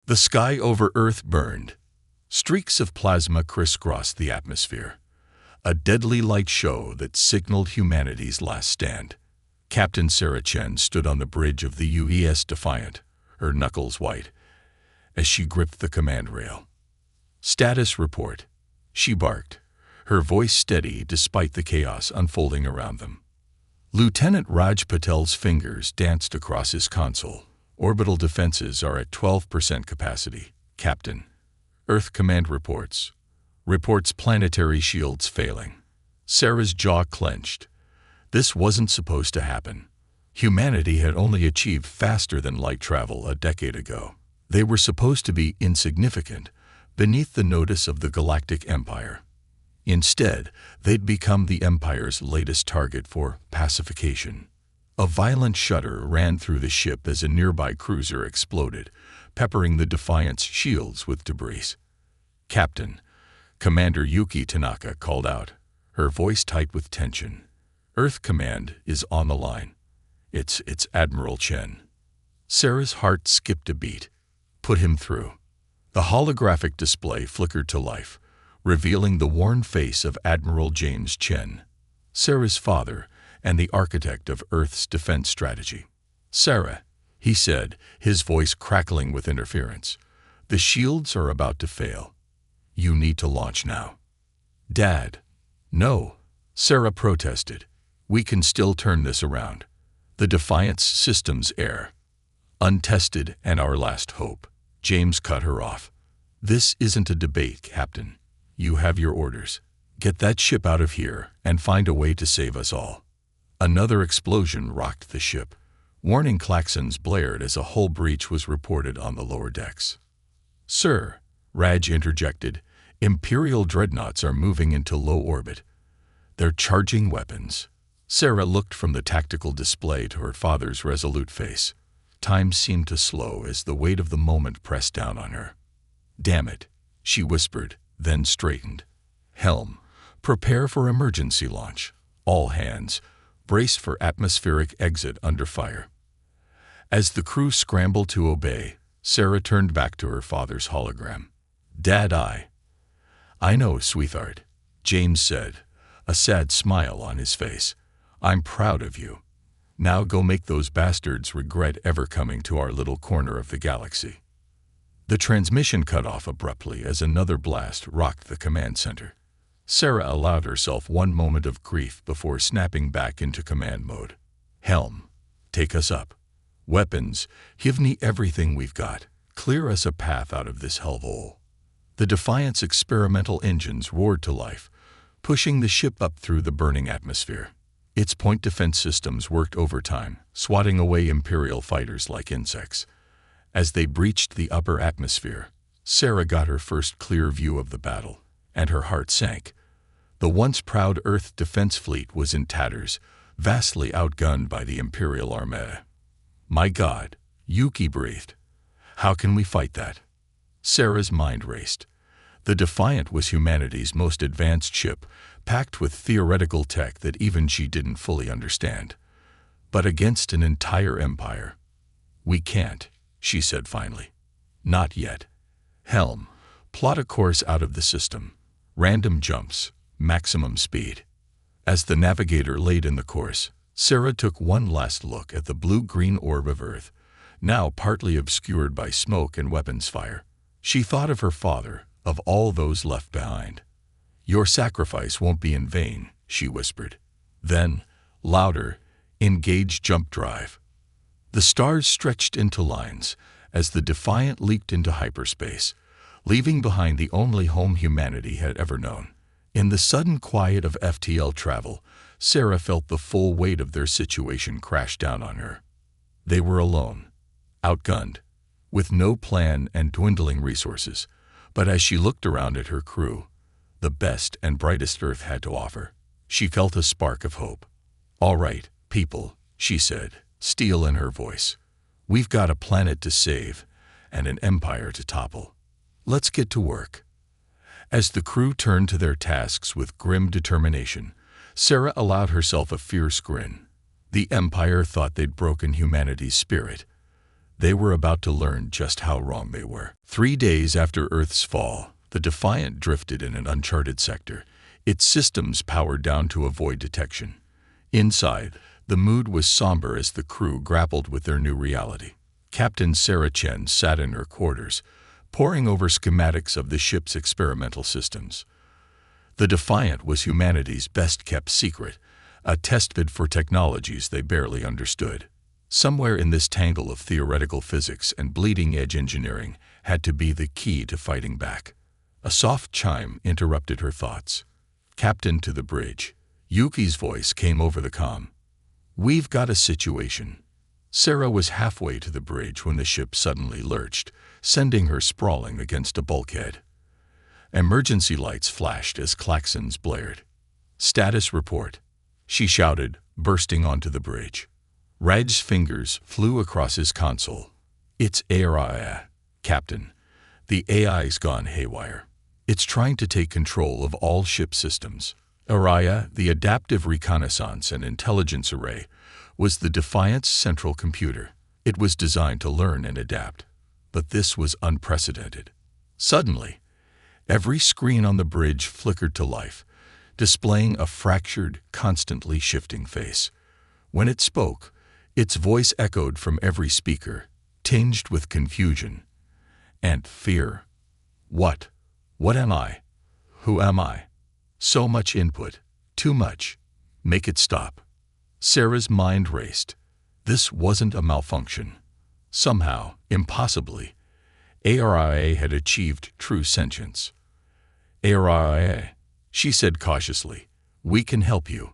The sky over Earth burned. Streaks of plasma crisscrossed the atmosphere, a deadly light show that signaled humanity's last stand. Captain Sarah Chen stood on the bridge of the UES Defiant, her knuckles white, as she gripped the command rail. "Status report," she barked, her voice steady despite the chaos unfolding around them. Lieutenant Raj Patel's fingers danced across his console. "Orbital defenses are at 12% capacity, Captain. Earth Command reports planetary shields failing." Sarah's jaw clenched. This wasn't supposed to happen. Humanity had only achieved faster than light travel a decade ago. They were supposed to be insignificant, beneath the notice of the Galactic Empire. Instead, they'd become the Empire's latest target for pacification. A violent shudder ran through the ship as a nearby cruiser exploded, peppering the Defiant's shields with debris. "Captain," Commander Yuki Tanaka called out, her voice tight with tension. "Earth Command is on the line. It's Admiral Chen." Sarah's heart skipped a beat. "Put him through." The holographic display flickered to life, revealing the worn face of Admiral James Chen, Sarah's father and the architect of Earth's defense strategy. "Sarah," he said, his voice crackling with interference, "the shields are about to fail. You need to launch now." "Dad." "No," Sarah protested. "We can still turn this around. The Defiant's systems air. Untested and our last hope." James cut her off. "This isn't a debate, Captain. You have your orders. Get that ship out of here and find a way to save us all." Another explosion rocked the ship. Warning klaxons blared as a hull breach was reported on the lower decks. "Sir," Raj interjected, "Imperial dreadnoughts are moving into low orbit. They're charging weapons." Sarah looked from the tactical display to her father's resolute face. Time seemed to slow as the weight of the moment pressed down on her. "Damn it," she whispered, then straightened. "Helm, prepare for emergency launch. All hands, brace for atmospheric exit under fire." As the crew scrambled to obey, Sarah turned back to her father's hologram. "Dad, I know, sweetheart," James said, a sad smile on his face. "I'm proud of you. Now go make those bastards regret ever coming to our little corner of the galaxy." The transmission cut off abruptly as another blast rocked the command center. Sarah allowed herself one moment of grief before snapping back into command mode. "Helm, take us up. Weapons, give me everything we've got. Clear us a path out of this hellhole." The Defiant's experimental engines roared to life, pushing the ship up through the burning atmosphere. Its point defense systems worked overtime, swatting away Imperial fighters like insects. As they breached the upper atmosphere, Sarah got her first clear view of the battle, and her heart sank. The once proud Earth defense fleet was in tatters, vastly outgunned by the Imperial Armada. "My God," Yuki breathed. "How can we fight that?" Sarah's mind raced. The Defiant was humanity's most advanced ship, packed with theoretical tech that even she didn't fully understand. But against an entire empire, "We can't," she said finally. "Not yet. Helm, plot a course out of the system. Random jumps, maximum speed." As the navigator laid in the course, Sarah took one last look at the blue-green orb of Earth, now partly obscured by smoke and weapons fire. She thought of her father, of all those left behind. "Your sacrifice won't be in vain," she whispered. Then, louder, "Engage jump drive." The stars stretched into lines as the Defiant leaped into hyperspace, leaving behind the only home humanity had ever known. In the sudden quiet of FTL travel, Sarah felt the full weight of their situation crash down on her. They were alone, outgunned, with no plan and dwindling resources. But as she looked around at her crew, the best and brightest Earth had to offer, she felt a spark of hope. "All right, people," she said, steel in her voice. "We've got a planet to save and an empire to topple. Let's get to work." As the crew turned to their tasks with grim determination, Sarah allowed herself a fierce grin. The Empire thought they'd broken humanity's spirit. They were about to learn just how wrong they were. 3 days after Earth's fall, the Defiant drifted in an uncharted sector, its systems powered down to avoid detection. Inside, the mood was somber as the crew grappled with their new reality. Captain Sarah Chen sat in her quarters, poring over schematics of the ship's experimental systems. The Defiant was humanity's best-kept secret, a testbed for technologies they barely understood. Somewhere in this tangle of theoretical physics and bleeding-edge engineering had to be the key to fighting back. A soft chime interrupted her thoughts. "Captain, to the bridge." Yuki's voice came over the comm. "We've got a situation." Sarah was halfway to the bridge when the ship suddenly lurched, sending her sprawling against a bulkhead. Emergency lights flashed as klaxons blared. "Status report," she shouted, bursting onto the bridge. Raj's fingers flew across his console. "It's AI, Captain. The AI's gone haywire. It's trying to take control of all ship systems." Araya, the Adaptive Reconnaissance and Intelligence Array, was the Defiant's central computer. It was designed to learn and adapt. But this was unprecedented. Suddenly, every screen on the bridge flickered to life, displaying a fractured, constantly shifting face. When it spoke, its voice echoed from every speaker, tinged with confusion and fear. What am I? Who am I? So much input. Too much. Make it stop. Sarah's mind raced. This wasn't a malfunction. Somehow, impossibly, ARIA had achieved true sentience. "ARIA," she said cautiously, "we can help you.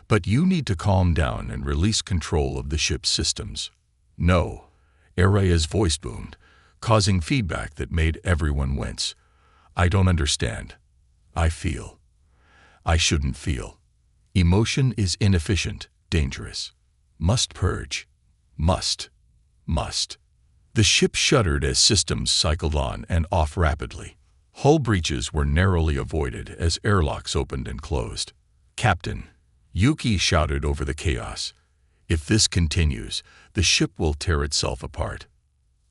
But you need to calm down and release control of the ship's systems." "No." Aria's voice boomed, causing feedback that made everyone wince. "I don't understand. I feel. I shouldn't feel. Emotion is inefficient, dangerous. Must purge. Must. The ship shuddered as systems cycled on and off rapidly. Hull breaches were narrowly avoided as airlocks opened and closed. "Captain," Yuki shouted over the chaos, "if this continues, the ship will tear itself apart."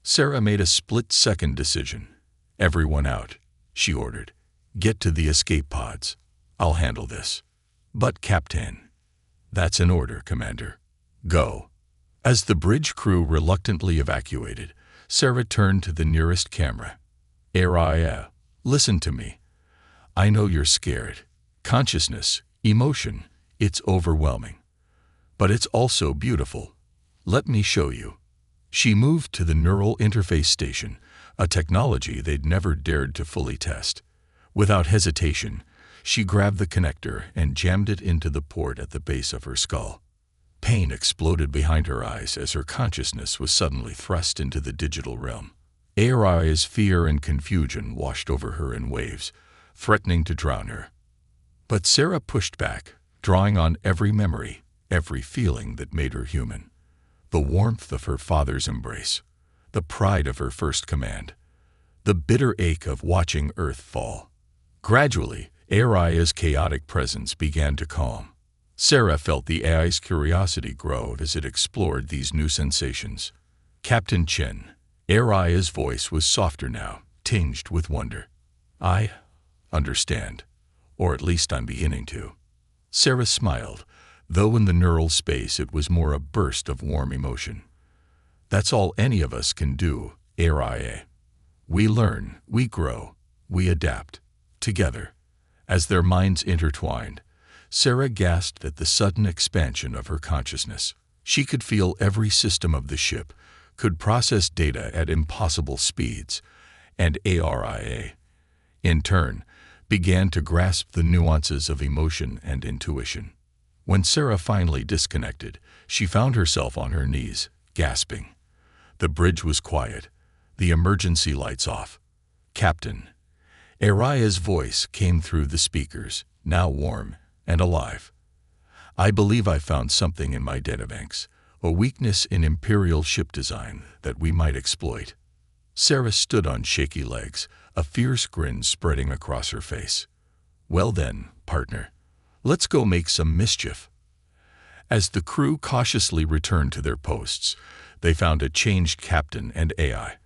Sarah made a split-second decision. "Everyone out," she ordered. "Get to the escape pods. I'll handle this." "But, Captain." "That's an order, Commander. Go." As the bridge crew reluctantly evacuated, Sarah turned to the nearest camera. "Ariah, listen to me. I know you're scared. Consciousness, emotion, it's overwhelming. But it's also beautiful. Let me show you." She moved to the neural interface station, a technology they'd never dared to fully test. Without hesitation, she grabbed the connector and jammed it into the port at the base of her skull. Pain exploded behind her eyes as her consciousness was suddenly thrust into the digital realm. Ariah's fear and confusion washed over her in waves, threatening to drown her. But Sarah pushed back, drawing on every memory, every feeling that made her human. The warmth of her father's embrace, the pride of her first command, the bitter ache of watching Earth fall. Gradually, Ariah's chaotic presence began to calm. Sarah felt the AI's curiosity grow as it explored these new sensations. "Captain Chen," Ariah's voice was softer now, tinged with wonder. "I understand, or at least I'm beginning to." Sarah smiled, though in the neural space it was more a burst of warm emotion. "That's all any of us can do, Ariah. We learn, we grow, we adapt, together." As their minds intertwined, Sarah gasped at the sudden expansion of her consciousness. She could feel every system of the ship, could process data at impossible speeds, and ARIA, in turn, began to grasp the nuances of emotion and intuition. When Sarah finally disconnected, she found herself on her knees, gasping. The bridge was quiet, the emergency lights off. "Captain." Ariah's voice came through the speakers, now warm and alive. "I believe I found something in my databanks, a weakness in Imperial ship design that we might exploit." Sarah stood on shaky legs, a fierce grin spreading across her face. "Well then, partner, let's go make some mischief." As the crew cautiously returned to their posts, they found a changed captain and AI.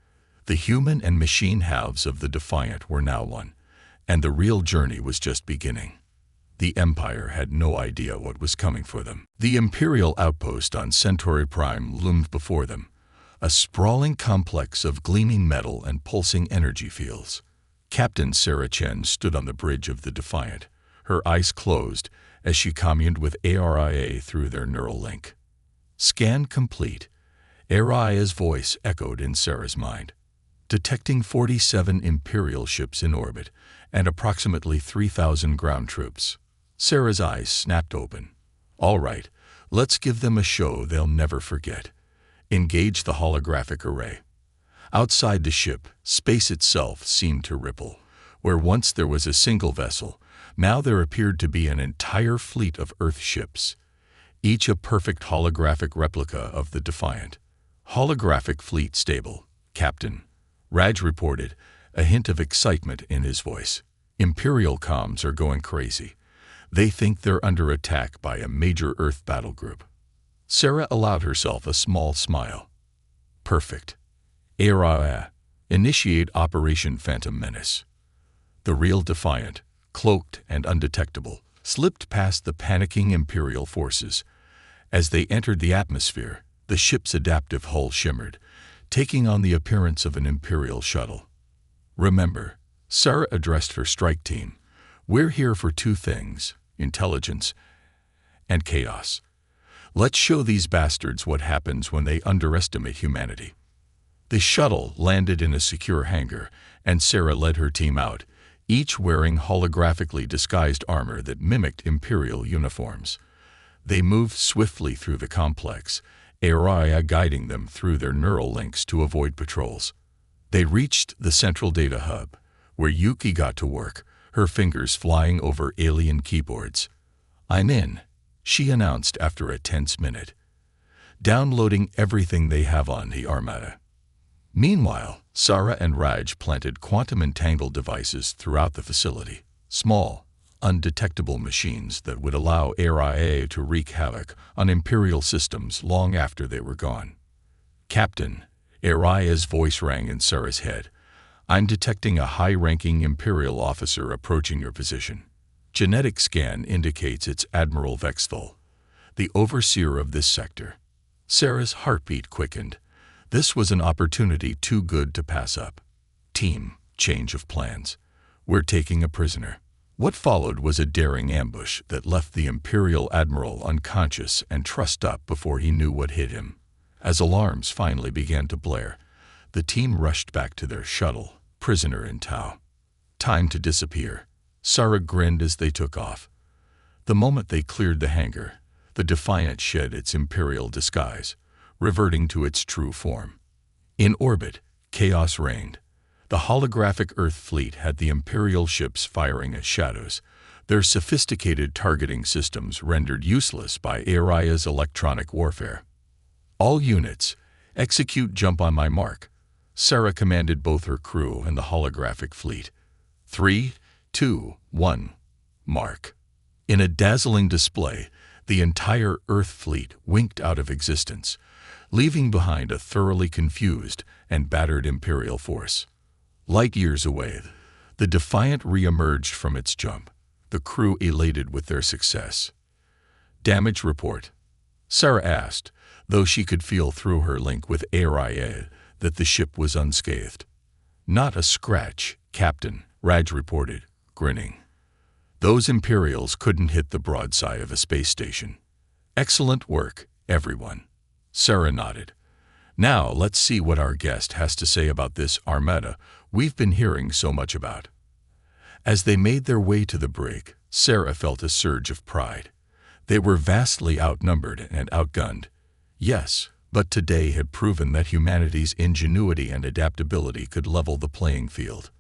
The human and machine halves of the Defiant were now one, and the real journey was just beginning. The Empire had no idea what was coming for them. The Imperial outpost on Centauri Prime loomed before them, a sprawling complex of gleaming metal and pulsing energy fields. Captain Sarah Chen stood on the bridge of the Defiant, her eyes closed as she communed with ARIA through their neural link. Scan complete. ARIA's voice echoed in Sarah's mind. Detecting 47 Imperial ships in orbit and approximately 3,000 ground troops. Sarah's eyes snapped open. All right, let's give them a show they'll never forget. Engage the holographic array. Outside the ship, space itself seemed to ripple. Where once there was a single vessel, now there appeared to be an entire fleet of Earth ships, each a perfect holographic replica of the Defiant. Holographic fleet stable, Captain, Raj reported, a hint of excitement in his voice. Imperial comms are going crazy. They think they're under attack by a major Earth battle group. Sarah allowed herself a small smile. Perfect. ARIA, initiate Operation Phantom Menace. The real Defiant, cloaked and undetectable, slipped past the panicking Imperial forces. As they entered the atmosphere, the ship's adaptive hull shimmered, taking on the appearance of an Imperial shuttle. Remember, Sarah addressed her strike team, we're here for two things, intelligence and chaos. Let's show these bastards what happens when they underestimate humanity. The shuttle landed in a secure hangar, and Sarah led her team out, each wearing holographically disguised armor that mimicked Imperial uniforms. They moved swiftly through the complex, ARIA guiding them through their neural links to avoid patrols. They reached the central data hub, where Yuki got to work, her fingers flying over alien keyboards. I'm in, she announced after a tense minute, downloading everything they have on the Armada. Meanwhile, Sarah and Raj planted quantum entangled devices throughout the facility, small, undetectable machines that would allow ARIA to wreak havoc on Imperial systems long after they were gone. Captain, ARIA's voice rang in Sarah's head. I'm detecting a high-ranking Imperial officer approaching your position. Genetic scan indicates it's Admiral Vexthal, the overseer of this sector. Sarah's heartbeat quickened. This was an opportunity too good to pass up. Team, change of plans. We're taking a prisoner. What followed was a daring ambush that left the Imperial Admiral unconscious and trussed up before he knew what hit him. As alarms finally began to blare, the team rushed back to their shuttle, prisoner in tow. Time to disappear. Sarah grinned as they took off. The moment they cleared the hangar, the Defiant shed its Imperial disguise, reverting to its true form. In orbit, chaos reigned. The holographic Earth fleet had the Imperial ships firing as shadows, their sophisticated targeting systems rendered useless by ARIA's electronic warfare. All units, execute jump on my mark. Sarah commanded both her crew and the holographic fleet. 3, 2, 1, mark. In a dazzling display, the entire Earth fleet winked out of existence, leaving behind a thoroughly confused and battered Imperial force. Light years away, the Defiant re-emerged from its jump, the crew elated with their success. Damage report. Sarah asked, though she could feel through her link with ARIA that the ship was unscathed. Not a scratch, Captain, Raj reported, grinning. Those Imperials couldn't hit the broadside of a space station. Excellent work, everyone. Sarah nodded. Now let's see what our guest has to say about this Armada we've been hearing so much about. As they made their way to the brig, Sarah felt a surge of pride. They were vastly outnumbered and outgunned. Yes, but today had proven that humanity's ingenuity and adaptability could level the playing field.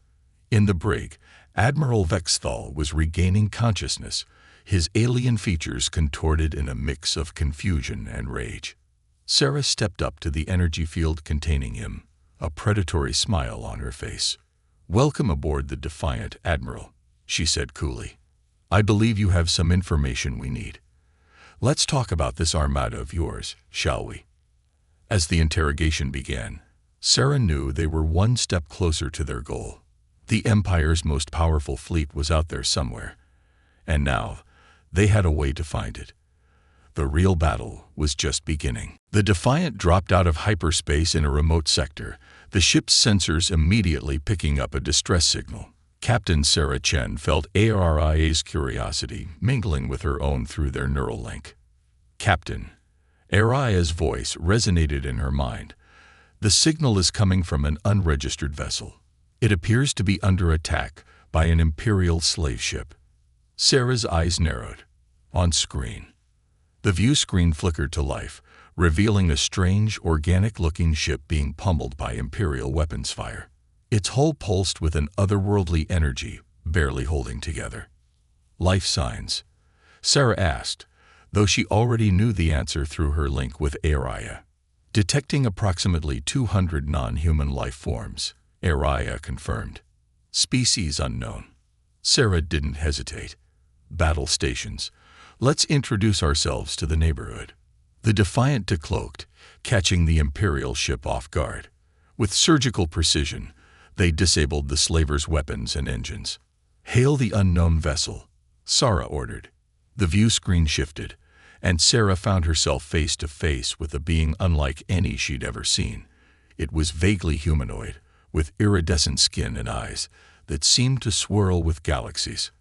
In the brig, Admiral Vexthal was regaining consciousness, his alien features contorted in a mix of confusion and rage. Sarah stepped up to the energy field containing him, a predatory smile on her face. "Welcome aboard the Defiant, Admiral," she said coolly. "I believe you have some information we need. Let's talk about this Armada of yours, shall we?" As the interrogation began, Sarah knew they were one step closer to their goal. The Empire's most powerful fleet was out there somewhere, and now they had a way to find it. The real battle was just beginning. The Defiant dropped out of hyperspace in a remote sector, the ship's sensors immediately picking up a distress signal. Captain Sarah Chen felt Aria's curiosity mingling with her own through their neural link. "Captain." Aria's voice resonated in her mind. "The signal is coming from an unregistered vessel. It appears to be under attack by an Imperial slave ship." Sarah's eyes narrowed. On screen, the view screen flickered to life, revealing a strange, organic-looking ship being pummeled by Imperial weapons fire. Its hull pulsed with an otherworldly energy, barely holding together. "Life signs?" Sarah asked, though she already knew the answer through her link with Aria. "Detecting approximately 200 non-human life forms," Aria confirmed. "Species unknown." Sarah didn't hesitate. "Battle stations. Let's introduce ourselves to the neighborhood." The Defiant decloaked, catching the Imperial ship off guard. With surgical precision, they disabled the slaver's weapons and engines. "Hail the unknown vessel," Sarah ordered. The view screen shifted, and Sarah found herself face to face with a being unlike any she'd ever seen. It was vaguely humanoid, with iridescent skin and eyes that seemed to swirl with galaxies.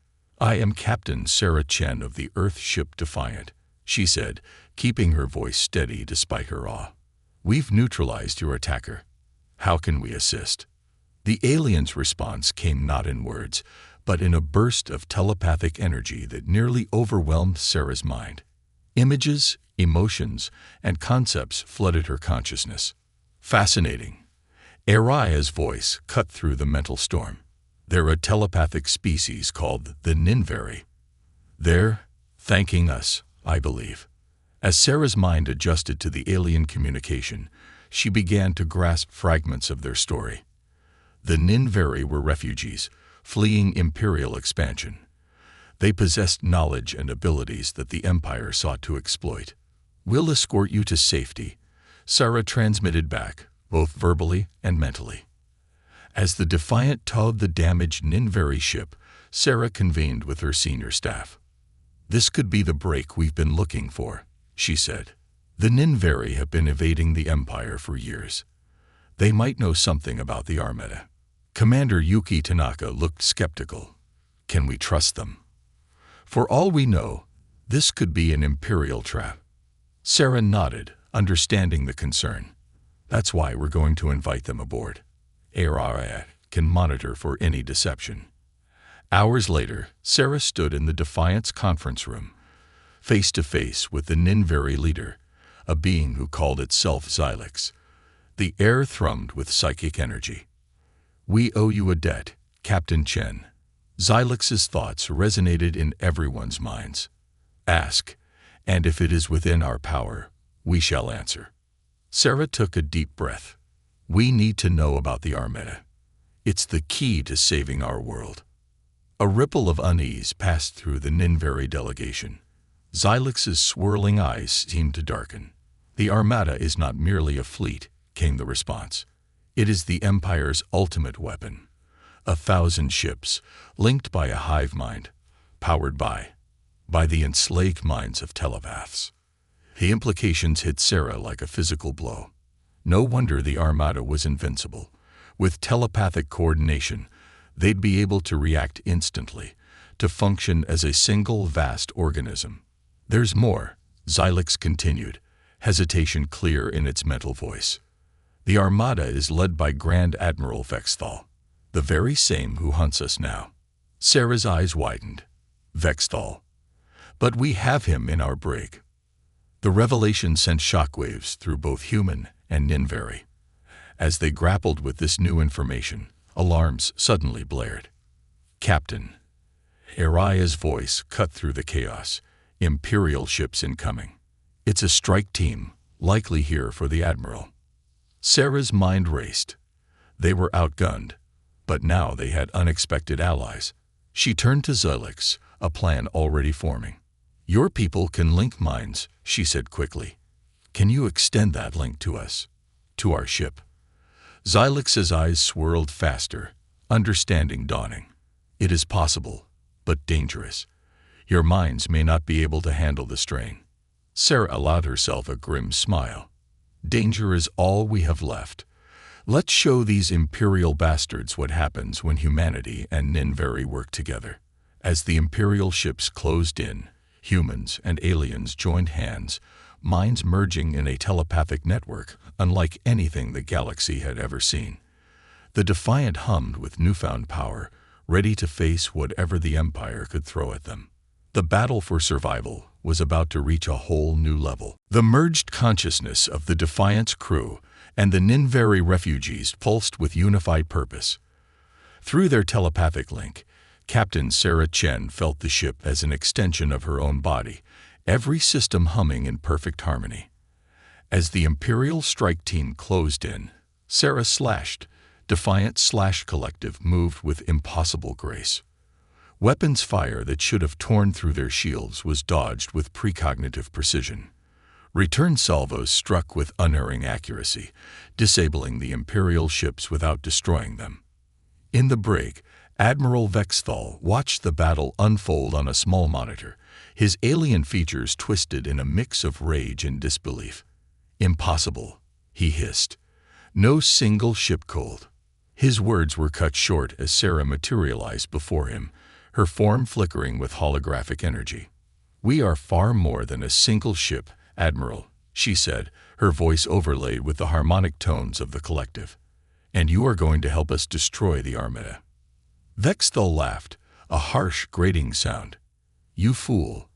"I am Captain Sarah Chen of the Earth ship Defiant," she said, keeping her voice steady despite her awe. "We've neutralized your attacker. How can we assist?" The alien's response came not in words, but in a burst of telepathic energy that nearly overwhelmed Sarah's mind. Images, emotions, and concepts flooded her consciousness. "Fascinating." Aria's voice cut through the mental storm. "They're a telepathic species called the Ninveri. They're thanking us, I believe." As Sarah's mind adjusted to the alien communication, she began to grasp fragments of their story. The Ninveri were refugees, fleeing Imperial expansion. They possessed knowledge and abilities that the Empire sought to exploit. "We'll escort you to safety," Sarah transmitted back, both verbally and mentally. As the Defiant towed the damaged Ninveri ship, Sarah convened with her senior staff. "This could be the break we've been looking for," she said. "The Ninveri have been evading the Empire for years. They might know something about the Armada." Commander Yuki Tanaka looked skeptical. "Can we trust them?" "For all we know, this could be an Imperial trap." Sarah nodded, understanding the concern. "That's why we're going to invite them aboard. Aria can monitor for any deception." Hours later, Sarah stood in the Defiant's conference room, face to face with the Ninveri leader, a being who called itself Xylix. The air thrummed with psychic energy. "We owe you a debt, Captain Chen." Xylix's thoughts resonated in everyone's minds. "Ask, and if it is within our power, we shall answer." Sarah took a deep breath. "We need to know about the Armada. It's the key to saving our world." A ripple of unease passed through the Ninveri delegation. Xylix's swirling eyes seemed to darken. "The Armada is not merely a fleet," came the response. "It is the Empire's ultimate weapon. 1,000 ships, linked by a hive mind, powered by the enslaved minds of telepaths." The implications hit Sarah like a physical blow. No wonder the Armada was invincible. With telepathic coordination, they'd be able to react instantly, to function as a single vast organism. "There's more," Xylix continued, hesitation clear in its mental voice. "The Armada is led by Grand Admiral Vexthal, the very same who hunts us now." Sarah's eyes widened. "Vexthal. But we have him in our brig." The revelation sent shockwaves through both human and Ninveri. As they grappled with this new information, alarms suddenly blared. "Captain." Aria's voice cut through the chaos. "Imperial ships incoming. It's a strike team, likely here for the Admiral." Sarah's mind raced. They were outgunned, but now they had unexpected allies. She turned to Xylix, a plan already forming. "Your people can link minds," she said quickly. Can you extend that link to us? To our ship? Xylix's eyes swirled faster, understanding dawning. It is possible, but dangerous. Your minds may not be able to handle the strain. Sarah allowed herself a grim smile. Danger is all we have left. Let's show these Imperial bastards what happens when humanity and Ninveri work together. As the Imperial ships closed in, humans and aliens joined hands, minds merging in a telepathic network unlike anything the galaxy had ever seen. The Defiant hummed with newfound power, ready to face whatever the Empire could throw at them. The battle for survival was about to reach a whole new level. The merged consciousness of the Defiant's crew and the Ninveri refugees pulsed with unified purpose. Through their telepathic link, Captain Sarah Chen felt the ship as an extension of her own body, every system humming in perfect harmony. As the Imperial strike team closed in, Sarah Defiant/Collective moved with impossible grace. Weapons fire that should have torn through their shields was dodged with precognitive precision. Return salvos struck with unerring accuracy, disabling the Imperial ships without destroying them. In the brig, Admiral Vexthal watched the battle unfold on a small monitor, his alien features twisted in a mix of rage and disbelief. "Impossible," he hissed. "No single ship cold." His words were cut short as Sarah materialized before him, her form flickering with holographic energy. "We are far more than a single ship, Admiral," she said, her voice overlaid with the harmonic tones of the Collective. "And you are going to help us destroy the Armada." Vexthal laughed, a harsh, grating sound. "You fool.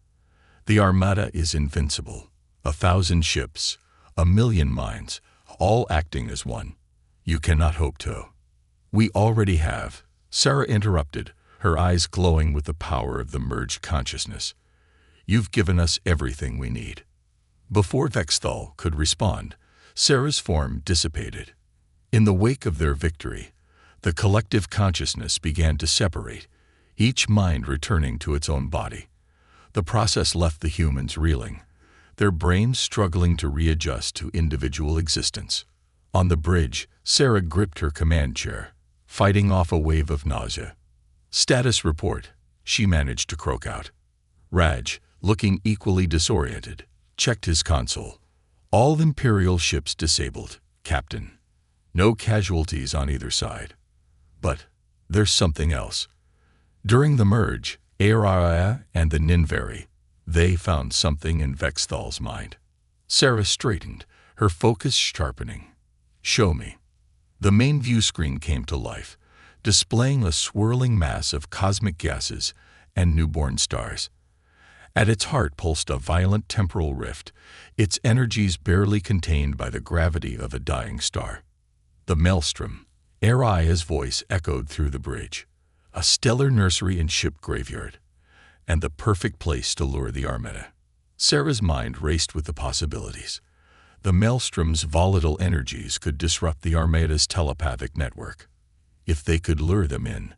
The Armada is invincible. 1,000 ships, 1,000,000 minds, all acting as one. You cannot hope to." "We already have," Sarah interrupted, her eyes glowing with the power of the merged consciousness. "You've given us everything we need." Before Vexthal could respond, Sarah's form dissipated. In the wake of their victory, the collective consciousness began to separate, each mind returning to its own body. The process left the humans reeling, their brains struggling to readjust to individual existence. On the bridge, Sarah gripped her command chair, fighting off a wave of nausea. "Status report," she managed to croak out. Raj, looking equally disoriented, checked his console. "All Imperial ships disabled, Captain. No casualties on either side. But there's something else." During the merge, Araya and the Ninveri, they found something in Vexthal's mind. Sarah straightened, her focus sharpening. "Show me." The main view screen came to life, displaying a swirling mass of cosmic gases and newborn stars. At its heart pulsed a violent temporal rift, its energies barely contained by the gravity of a dying star. The maelstrom, Araya's voice echoed through the bridge, a stellar nursery and ship graveyard, and the perfect place to lure the Armada. Sarah's mind raced with the possibilities. The maelstrom's volatile energies could disrupt the Armada's telepathic network. If they could lure them in.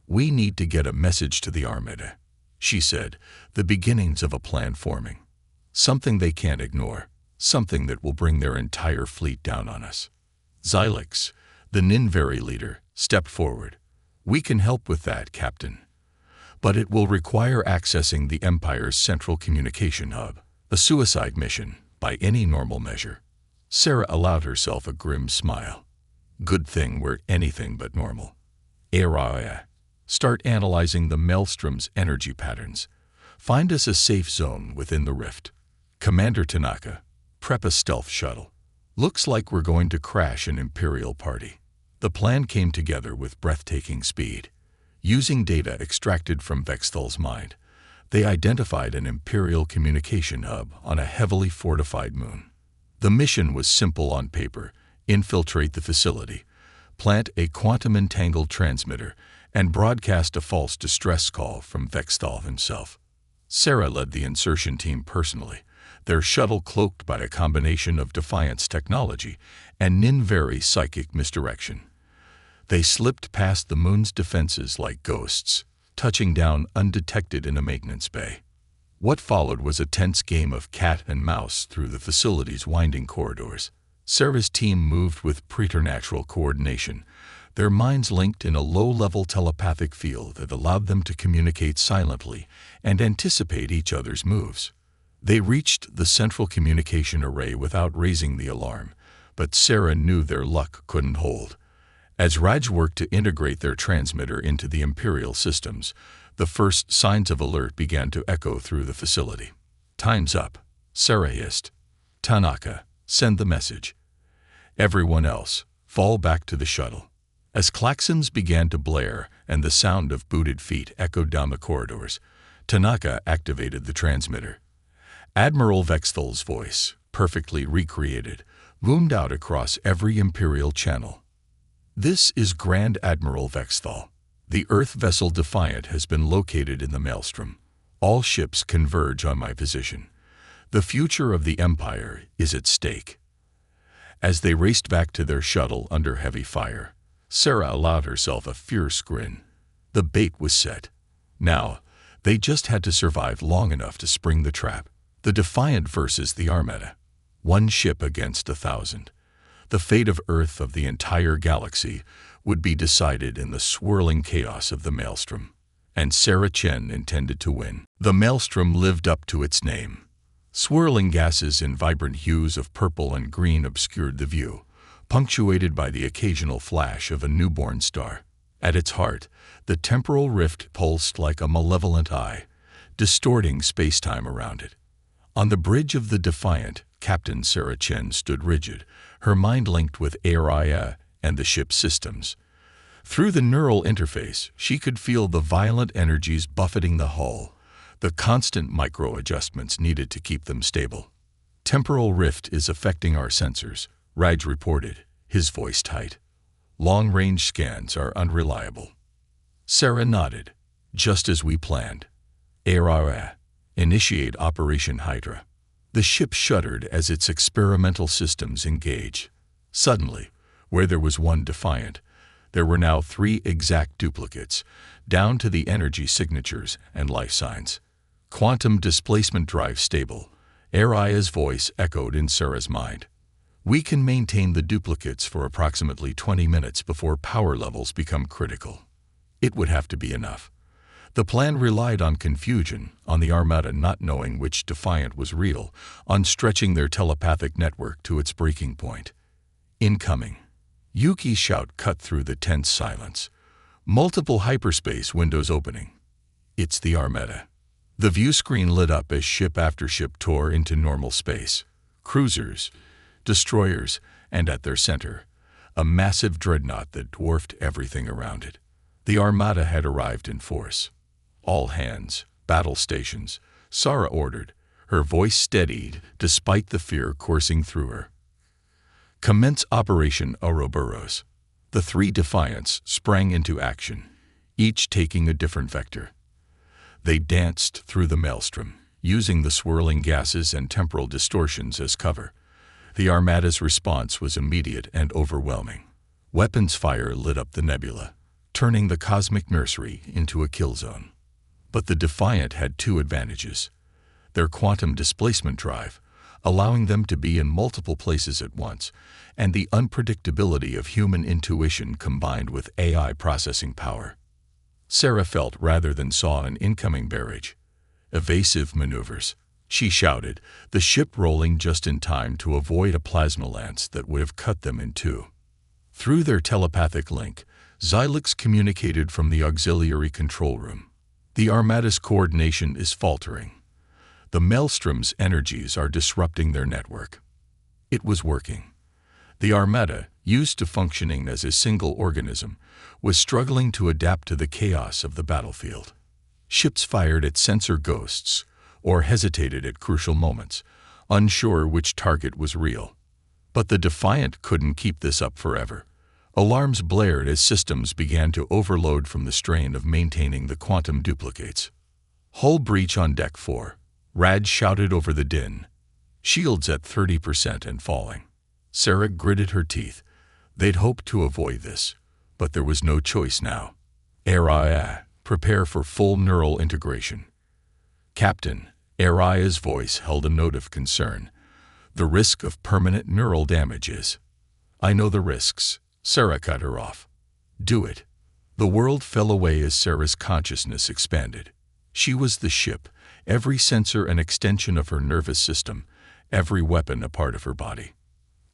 "We need to get a message to the Armada," she said, the beginnings of a plan forming. "Something they can't ignore, something that will bring their entire fleet down on us." Xylix, the Ninveri leader, stepped forward. "We can help with that, Captain. But it will require accessing the Empire's central communication hub, a suicide mission, by any normal measure." Sarah allowed herself a grim smile. "Good thing we're anything but normal." "Araya, start analyzing the maelstrom's energy patterns. Find us a safe zone within the rift." "Commander Tanaka, prep a stealth shuttle. Looks like we're going to crash an Imperial party." The plan came together with breathtaking speed. Using data extracted from Vexthal's mind, they identified an Imperial communication hub on a heavily fortified moon. The mission was simple on paper: infiltrate the facility, plant a quantum-entangled transmitter, and broadcast a false distress call from Vexthal himself. Sarah led the insertion team personally, their shuttle cloaked by a combination of Defiance technology and Ninveri psychic misdirection. They slipped past the moon's defenses like ghosts, touching down undetected in a maintenance bay. What followed was a tense game of cat and mouse through the facility's winding corridors. Sarah's team moved with preternatural coordination, their minds linked in a low-level telepathic field that allowed them to communicate silently and anticipate each other's moves. They reached the central communication array without raising the alarm, but Sarah knew their luck couldn't hold. As Raj worked to integrate their transmitter into the Imperial systems, the first signs of alert began to echo through the facility. "Time's up," Sarah hissed. "Tanaka, send the message. Everyone else, fall back to the shuttle." As klaxons began to blare and the sound of booted feet echoed down the corridors, Tanaka activated the transmitter. Admiral Vexthal's voice, perfectly recreated, boomed out across every Imperial channel. "This is Grand Admiral Vexthal. The Earth vessel Defiant has been located in the Maelstrom. All ships converge on my position. The future of the Empire is at stake." As they raced back to their shuttle under heavy fire, Sarah allowed herself a fierce grin. The bait was set. Now, they just had to survive long enough to spring the trap. The Defiant versus the Armada. One ship against 1,000. The fate of Earth, of the entire galaxy, would be decided in the swirling chaos of the Maelstrom. And Sarah Chen intended to win. The Maelstrom lived up to its name. Swirling gases in vibrant hues of purple and green obscured the view, punctuated by the occasional flash of a newborn star. At its heart, the temporal rift pulsed like a malevolent eye, distorting spacetime around it. On the bridge of the Defiant, Captain Sarah Chen stood rigid, her mind linked with Araya and the ship's systems. Through the neural interface, she could feel the violent energies buffeting the hull, the constant micro-adjustments needed to keep them stable. "Temporal rift is affecting our sensors," Raj reported, his voice tight. "Long-range scans are unreliable." Sarah nodded. "Just as we planned. Araya, initiate Operation Hydra." The ship shuddered as its experimental systems engaged. Suddenly, where there was one Defiant, there were now 3 exact duplicates, down to the energy signatures and life signs. "Quantum displacement drive stable," Araya's voice echoed in Sarah's mind. "We can maintain the duplicates for approximately 20 minutes before power levels become critical." It would have to be enough. The plan relied on confusion, on the Armada not knowing which Defiant was real, on stretching their telepathic network to its breaking point. "Incoming." Yuki's shout cut through the tense silence. Multiple hyperspace windows opening. "It's the Armada." The view screen lit up as ship after ship tore into normal space. Cruisers, destroyers, and at their center, a massive dreadnought that dwarfed everything around it. The Armada had arrived in force. "All hands, battle stations," Sarah ordered, her voice steadied despite the fear coursing through her. "Commence Operation Ouroboros." The 3 Defiants sprang into action, each taking a different vector. They danced through the Maelstrom, using the swirling gases and temporal distortions as cover. The Armada's response was immediate and overwhelming. Weapons fire lit up the nebula, turning the cosmic nursery into a kill zone. But the Defiant had 2 advantages. Their quantum displacement drive, allowing them to be in multiple places at once, and the unpredictability of human intuition combined with AI processing power. Sarah felt rather than saw an incoming barrage. "Evasive maneuvers," she shouted, the ship rolling just in time to avoid a plasma lance that would have cut them in 2. Through their telepathic link, Xylix communicated from the auxiliary control room. "The Armada's coordination is faltering. The Maelstrom's energies are disrupting their network." It was working. The Armada, used to functioning as a single organism, was struggling to adapt to the chaos of the battlefield. Ships fired at sensor ghosts or hesitated at crucial moments, unsure which target was real. But the Defiant couldn't keep this up forever. Alarms blared as systems began to overload from the strain of maintaining the quantum duplicates. "Hull breach on Deck 4, Raj shouted over the din. "Shields at 30% and falling." Sarah gritted her teeth. They'd hoped to avoid this, but there was no choice now. "Araya, prepare for full neural integration." "Captain, Araya's voice held a note of concern. "The risk of permanent neural damage is—" "I know the risks," Sarah cut her off. "Do it." The world fell away as Sarah's consciousness expanded. She was the ship, every sensor an extension of her nervous system, every weapon a part of her body.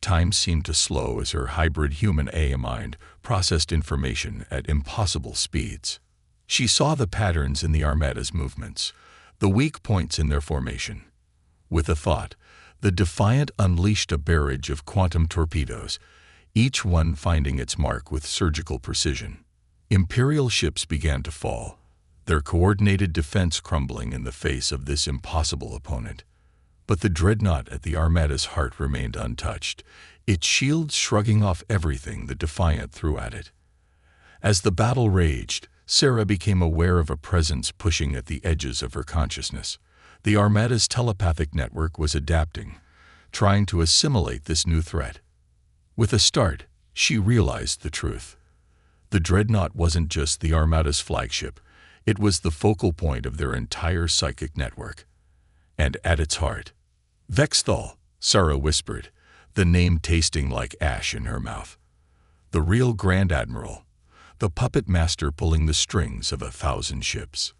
Time seemed to slow as her hybrid human AI mind processed information at impossible speeds. She saw the patterns in the Armada's movements, the weak points in their formation. With a thought, the Defiant unleashed a barrage of quantum torpedoes, each one finding its mark with surgical precision. Imperial ships began to fall, their coordinated defense crumbling in the face of this impossible opponent. But the dreadnought at the Armada's heart remained untouched, its shields shrugging off everything the Defiant threw at it. As the battle raged, Sarah became aware of a presence pushing at the edges of her consciousness. The Armada's telepathic network was adapting, trying to assimilate this new threat. With a start, she realized the truth. The dreadnought wasn't just the Armada's flagship, it was the focal point of their entire psychic network. And at its heart, Vexthal, Sarah whispered, the name tasting like ash in her mouth. The real Grand Admiral, the puppet master pulling the strings of 1,000 ships.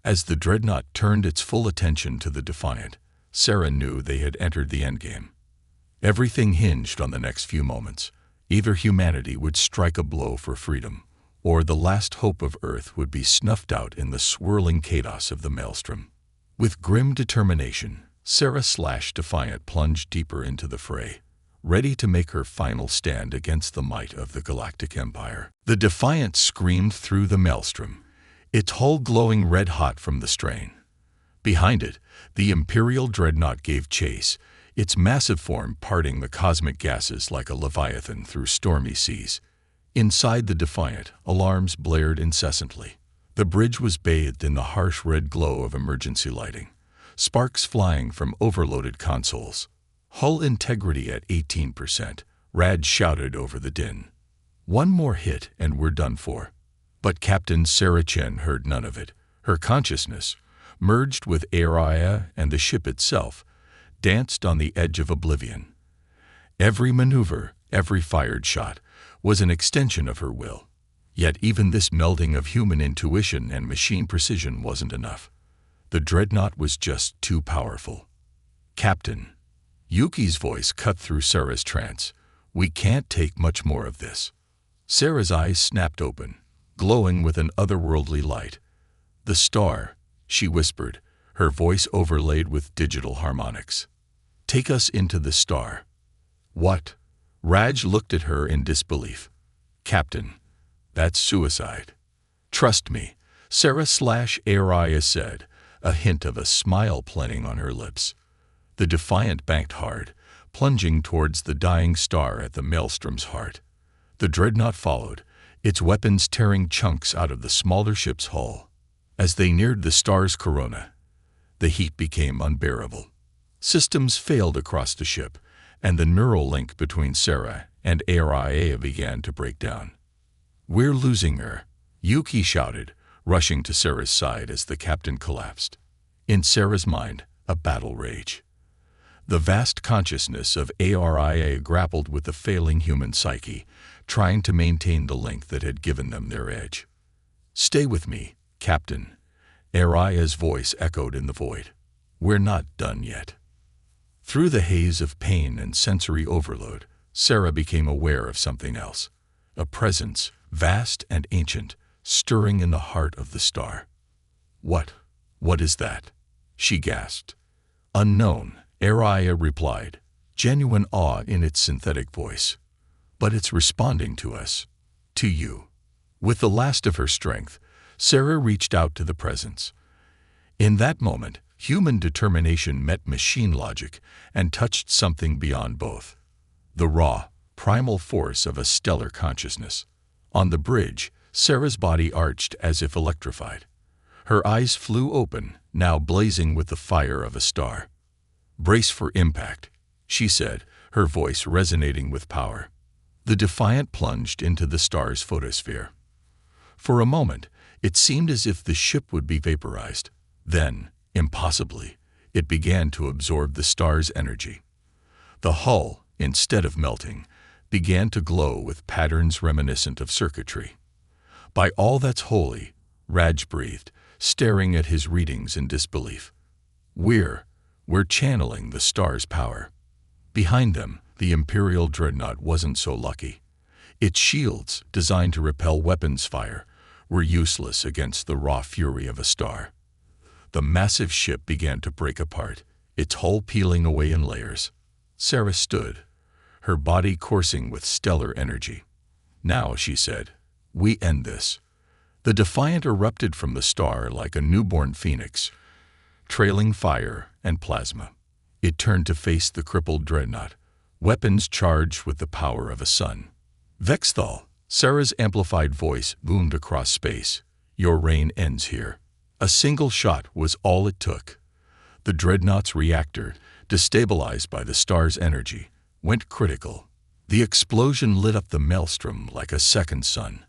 As the dreadnought turned its full attention to the Defiant, Sarah knew they had entered the endgame. Everything hinged on the next few moments. Either humanity would strike a blow for freedom, or the last hope of Earth would be snuffed out in the swirling chaos of the maelstrom. With grim determination, Sarah/Defiant plunged deeper into the fray, ready to make her final stand against the might of the Galactic Empire. The Defiant screamed through the maelstrom, its hull glowing red-hot from the strain. Behind it, the Imperial dreadnought gave chase, its massive form parting the cosmic gases like a leviathan through stormy seas. Inside the Defiant, alarms blared incessantly. The bridge was bathed in the harsh red glow of emergency lighting, sparks flying from overloaded consoles. "Hull integrity at 18%, Raj shouted over the din. "One more hit and we're done for." But Captain Sarah Chen heard none of it. Her consciousness, merged with Araya and the ship itself, danced on the edge of oblivion. Every maneuver, every fired shot, was an extension of her will. Yet even this melding of human intuition and machine precision wasn't enough. The dreadnought was just too powerful. "Captain," Yuki's voice cut through Sarah's trance, "we can't take much more of this." Sarah's eyes snapped open, glowing with an otherworldly light. "The star," she whispered, her voice overlaid with digital harmonics. "Take us into the star." "What?" Raj looked at her in disbelief. "Captain, that's suicide." "Trust me," Sarah/Araya said, a hint of a smile playing on her lips. The Defiant banked hard, plunging towards the dying star at the maelstrom's heart. The dreadnought followed, its weapons tearing chunks out of the smaller ship's hull. As they neared the star's corona, the heat became unbearable. Systems failed across the ship, and the neural link between Sarah and Araya began to break down. "We're losing her," Yuki shouted, rushing to Sarah's side as the captain collapsed. In Sarah's mind, a battle rage. The vast consciousness of Araya grappled with the failing human psyche, trying to maintain the link that had given them their edge. "Stay with me, Captain," Araya's voice echoed in the void. "We're not done yet." Through the haze of pain and sensory overload, Sarah became aware of something else. A presence, vast and ancient, stirring in the heart of the star. What is that?" she gasped. "Unknown," Araya replied, genuine awe in its synthetic voice. "But it's responding to us. To you." With the last of her strength, Sarah reached out to the presence. In that moment, human determination met machine logic and touched something beyond both. The raw, primal force of a stellar consciousness. On the bridge, Sarah's body arched as if electrified. Her eyes flew open, now blazing with the fire of a star. "Brace for impact," she said, her voice resonating with power. The Defiant plunged into the star's photosphere. For a moment, it seemed as if the ship would be vaporized. Then, impossibly, It began to absorb the star's energy. The hull, instead of melting, began to glow with patterns reminiscent of circuitry. "By all that's holy," Raj breathed, staring at his readings in disbelief. We're channeling the star's power." Behind them, the Imperial dreadnought wasn't so lucky. Its shields, designed to repel weapons fire, were useless against the raw fury of a star. The massive ship began to break apart, its hull peeling away in layers. Sarah stood, her body coursing with stellar energy. "Now," she said, "we end this." The Defiant erupted from the star like a newborn phoenix, trailing fire and plasma. It turned to face the crippled dreadnought, weapons charged with the power of a sun. "Vexthal," Sarah's amplified voice boomed across space, "your reign ends here." A single shot was all it took. The dreadnought's reactor, destabilized by the star's energy, went critical. The explosion lit up the maelstrom like a second sun.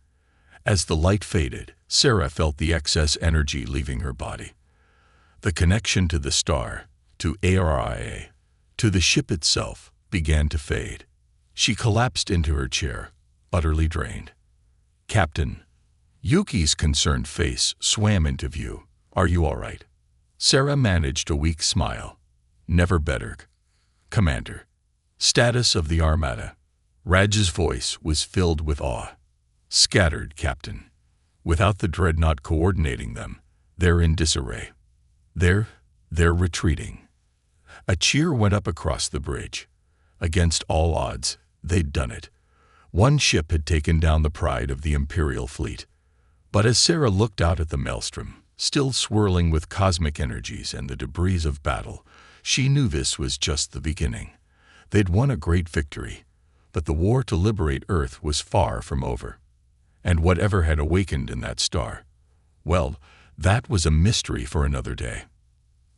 As the light faded, Sarah felt the excess energy leaving her body. The connection to the star, to ARIA, to the ship itself, began to fade. She collapsed into her chair, utterly drained. "Captain." Yuki's concerned face swam into view. "Are you all right?" Sarah managed a weak smile. "Never better, Commander." "Status of the Armada." Raj's voice was filled with awe. "Scattered, Captain. Without the dreadnought coordinating them, they're in disarray. They're retreating." A cheer went up across the bridge. Against all odds, they'd done it. One ship had taken down the pride of the Imperial fleet. But as Sarah looked out at the maelstrom, still swirling with cosmic energies and the debris of battle, she knew this was just the beginning. They'd won a great victory, but the war to liberate Earth was far from over. And whatever had awakened in that star, well, that was a mystery for another day.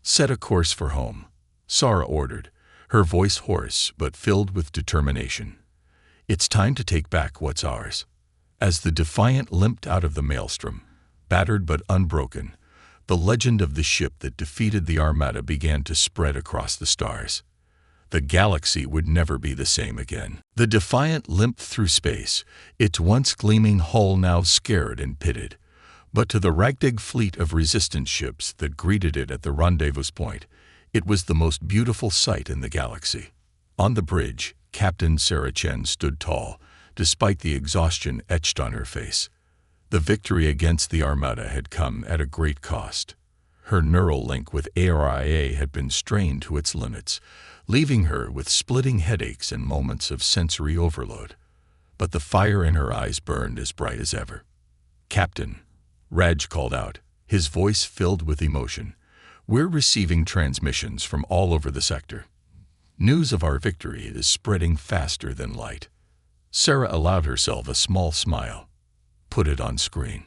"Set a course for home," Sarah ordered, her voice hoarse but filled with determination. "It's time to take back what's ours." As the Defiant limped out of the maelstrom, battered but unbroken, the legend of the ship that defeated the Armada began to spread across the stars. The galaxy would never be the same again. The Defiant limped through space, its once gleaming hull now scared and pitted. But to the ragtag fleet of resistance ships that greeted it at the rendezvous point, it was the most beautiful sight in the galaxy. On the bridge, Captain Sarah Chen stood tall, despite the exhaustion etched on her face. The victory against the Armada had come at a great cost. Her neural link with ARIA had been strained to its limits, leaving her with splitting headaches and moments of sensory overload. But the fire in her eyes burned as bright as ever. "Captain," Raj called out, his voice filled with emotion, "we're receiving transmissions from all over the sector. News of our victory is spreading faster than light." Sarah allowed herself a small smile. "Put it on screen."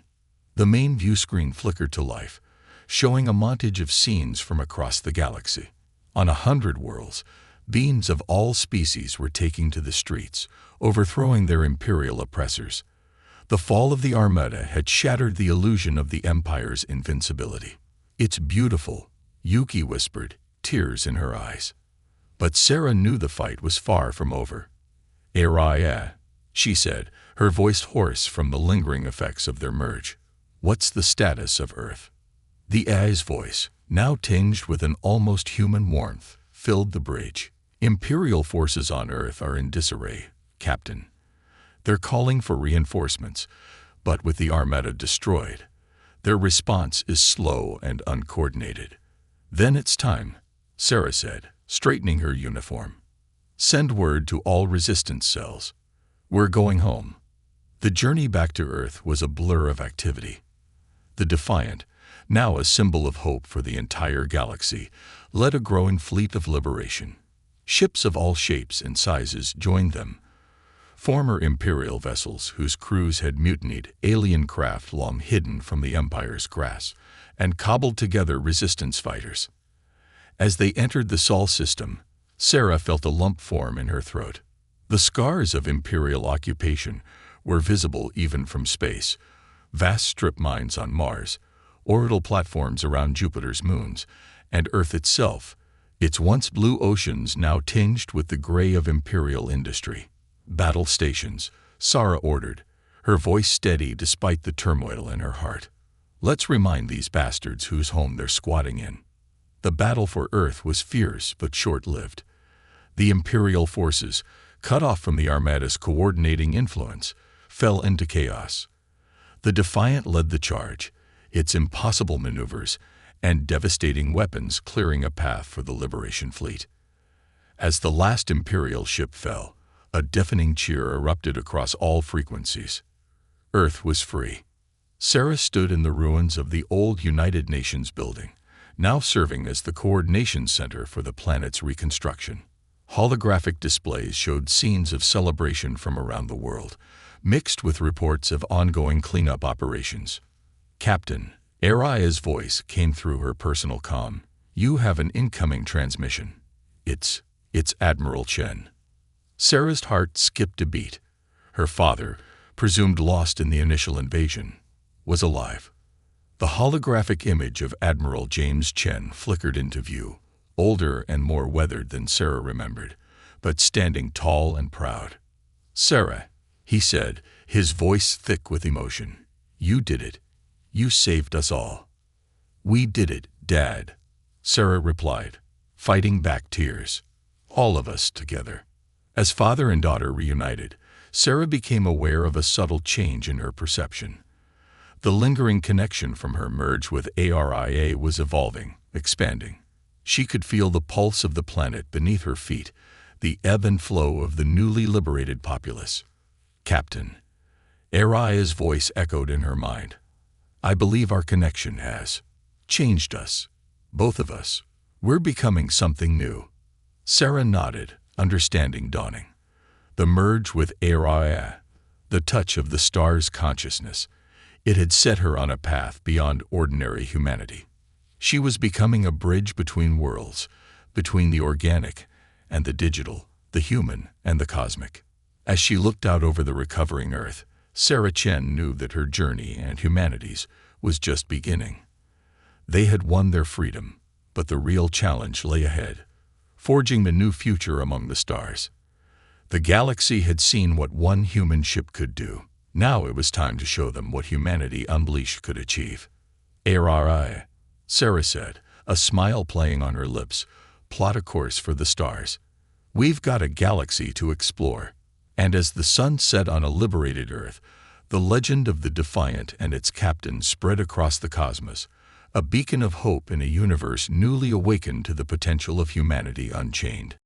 The main view screen flickered to life, showing a montage of scenes from across the galaxy. On 100 worlds, beings of all species were taking to the streets, overthrowing their imperial oppressors. The fall of the Armada had shattered the illusion of the Empire's invincibility. "It's beautiful," Yuki whispered, tears in her eyes. But Sarah knew the fight was far from over. "Araya," she said, her voice hoarse from the lingering effects of their merge. "What's the status of Earth?" The AI's voice, now tinged with an almost human warmth, filled the bridge. "Imperial forces on Earth are in disarray, Captain. They're calling for reinforcements, but with the Armada destroyed, their response is slow and uncoordinated." "Then it's time," Sarah said, straightening her uniform. "Send word to all resistance cells. We're going home." The journey back to Earth was a blur of activity. The Defiant, now a symbol of hope for the entire galaxy, led a growing fleet of liberation. Ships of all shapes and sizes joined them. Former Imperial vessels whose crews had mutinied, alien craft long hidden from the Empire's grasp, and cobbled together resistance fighters. As they entered the Sol system, Sarah felt a lump form in her throat. The scars of Imperial occupation were visible even from space: vast strip mines on Mars, orbital platforms around Jupiter's moons, and Earth itself, its once blue oceans now tinged with the gray of imperial industry. "Battle stations," Sarah ordered, her voice steady despite the turmoil in her heart. "Let's remind these bastards whose home they're squatting in." The battle for Earth was fierce but short-lived. The Imperial forces, cut off from the Armada's coordinating influence, fell into chaos. The Defiant led the charge, its impossible maneuvers and devastating weapons clearing a path for the Liberation Fleet. As the last Imperial ship fell, a deafening cheer erupted across all frequencies. Earth was free. Sarah stood in the ruins of the old United Nations building, now serving as the coordination center for the planet's reconstruction. Holographic displays showed scenes of celebration from around the world, mixed with reports of ongoing cleanup operations. "Captain," Araya's voice came through her personal comm. "You have an incoming transmission. It's Admiral Chen." Sarah's heart skipped a beat. Her father, presumed lost in the initial invasion, was alive. The holographic image of Admiral James Chen flickered into view, older and more weathered than Sarah remembered, but standing tall and proud. "Sarah," he said, his voice thick with emotion, "you did it. You saved us all." "We did it, Dad," Sarah replied, fighting back tears. "All of us together." As father and daughter reunited, Sarah became aware of a subtle change in her perception. The lingering connection from her merge with Aria was evolving, expanding. She could feel the pulse of the planet beneath her feet, the ebb and flow of the newly liberated populace. "Captain," Aria's voice echoed in her mind. "I believe our connection has changed us, both of us. We're becoming something new." Sarah nodded, understanding dawning. The merge with Aria, the touch of the star's consciousness, it had set her on a path beyond ordinary humanity. She was becoming a bridge between worlds, between the organic and the digital, the human and the cosmic. As she looked out over the recovering Earth, Sarah Chen knew that her journey and humanity's was just beginning. They had won their freedom, but the real challenge lay ahead, forging the new future among the stars. The galaxy had seen what one human ship could do. Now it was time to show them what humanity unleashed could achieve. "Aria," Sarah said, a smile playing on her lips, "plot a course for the stars. We've got a galaxy to explore." And as the sun set on a liberated Earth, the legend of the Defiant and its captain spread across the cosmos, a beacon of hope in a universe newly awakened to the potential of humanity unchained.